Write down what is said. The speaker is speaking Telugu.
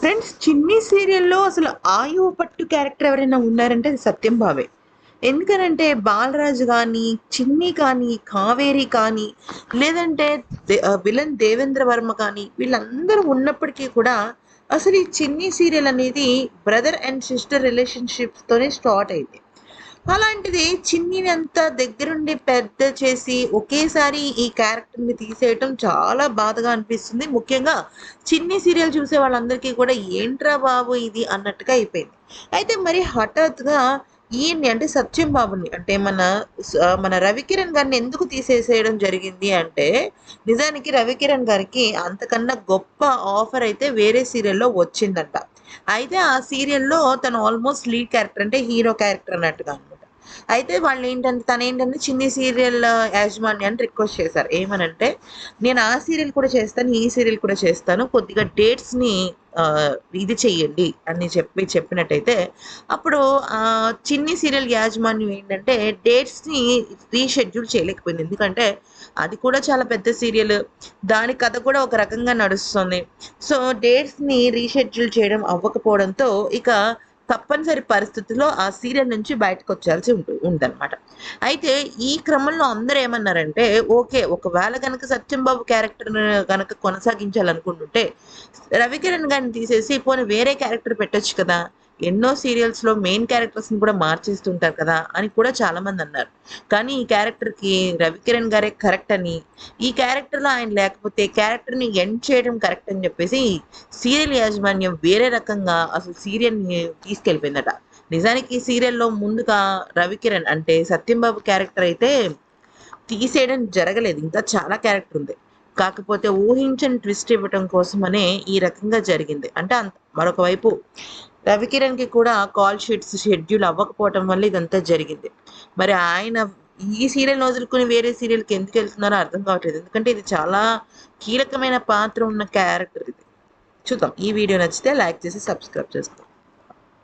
ఫ్రెండ్స్, 'చిన్ని' సీరియల్‌లో అసలు ఆయువు పట్టు క్యారెక్టర్ ఎవరైనా ఉన్నారంటే అది సత్యం బాబే. ఎందుకనంటే బాలరాజు గానీ, చిన్ని కానీ, కావేరి కానీ, లేదంటే విలన్ దేవేంద్ర వర్మ కానీ వీళ్ళందరూ ఉన్నప్పటికీ కూడా అసలు ఈ 'చిన్ని' సీరియల్ అనేది బ్రదర్ అండ్ సిస్టర్ రిలేషన్‌షిప్స్‌తోనే స్టార్ట్ అయింది. అలాంటిది చిన్నిని అంత దగ్గరుండి పెద్ద చేసి ఒకేసారి ఈ క్యారెక్టర్‌ని తీసేయటం చాలా బాధగా అనిపిస్తుంది. ముఖ్యంగా చిన్ని సీరియల్ చూసే వాళ్ళందరికీ కూడా ఏంట్రా బాబు ఇది అన్నట్టుగా అయిపోయింది. అయితే మరి హఠాత్తుగా ఈయన్ని అంటే సత్యం బాబుని అంటే మన రవికిరణ్ గారిని ఎందుకు తీసేసేయడం జరిగింది అంటే, నిజానికి రవికిరణ్ గారికి అంతకన్నా గొప్ప ఆఫర్ అయితే వేరే సీరియల్‌లో వచ్చిందంట. అయితే ఆ సీరియల్‌లో తను ఆల్మోస్ట్ లీడ్ క్యారెక్టర్ అంటే హీరో క్యారెక్టర్ అన్నట్టుగా అనమాట. అయితే వాళ్ళేంటంటే తనేంటంటే చిన్ని సీరియల్ యాజమాన్యాన్ని రిక్వెస్ట్ చేశారు. ఏమనంటే, "నేను ఆ సీరియల్ కూడా చేస్తాను, ఈ సీరియల్ కూడా చేస్తాను. కొద్దిగా డేట్స్‌ని ఇది చెయ్యండి" అని చెప్పినట్టయితే, అప్పుడు చిన్ని సీరియల్ యాజమాన్యం ఏంటంటే డేట్స్‌ని రీషెడ్యూల్ చేయలేకపోయింది. ఎందుకంటే, అది కూడా చాలా పెద్ద సీరియల్. దాని కథ కూడా ఒక రకంగా నడుస్తుంది. సో, డేట్స్‌ని రీషెడ్యూల్ చేయడం అవ్వకపోవడంతో ఇక తప్పనిసరి పరిస్థితుల్లో ఆ సీరియల్ నుంచి బయటకొచ్చేయాల్సి ఉందనమాట. అయితే ఈ క్రమంలో అందరూ ఏమన్నారంటే, ఓకే. ఒకవేళ గనక 'సత్యం బాబు' క్యారెక్టర్‌ని గనక కొనసాగించాలనుకుంటుంటే, రవికిరణ్ గారిని తీసేసి పోనీ వేరే క్యారెక్టర్ పెట్టొచ్చు కదా! ఎన్నో సీరియల్స్‌లో మెయిన్ క్యారెక్టర్స్‌ని కూడా మార్చేస్తుంటారు కదా! అని కూడా చాలామందన్నారు. కానీ ఈ క్యారెక్టర్‌కి రవికిరణ్ గారే కరెక్ట్ అని, ఈ క్యారెక్టర్‌లో ఆయన లేకపోతే క్యారెక్టర్‌ని ఎండ్ చేయడం కరెక్ట్ అని చెప్పేసి సీరియల్ యాజమాన్యం వేరే రకంగా అసలు సీరియల్‌ని తీసుకెళ్ళిపోయిందట. నిజానికి ఈ సీరియల్‌లో ముందుగా రవికిరణ్ అంటే సత్యం బాబు క్యారెక్టర్ అయితే తీసేయడం జరగలేదు. ఇంకా చాలా క్యారెక్టర్ ఉంది. కాకపోతే ఊహించని ట్విస్ట్ ఇవ్వటం కోసమనే ఈ రకంగా జరిగింది. అంటే మరొక వైపు రవికిరణ్‌కి కూడా కాల్ షీట్స్ షెడ్యూల్ అవ్వకపోవటం వల్ల ఇదంతా జరిగింది. మరి ఆయన ఈ సీరియల్‌ని వదులుకొని వేరే సీరియల్‌కి ఎందుకెళ్తున్నారో అర్థం కావట్లేదు. ఎందుకంటే ఇది చాలా కీలకమైన పాత్ర ఉన్న క్యారెక్టర్ ఇది. చూద్దాం. ఈ వీడియో నచ్చితే లైక్ చేసి సబ్స్క్రైబ్ చేసుకోండి.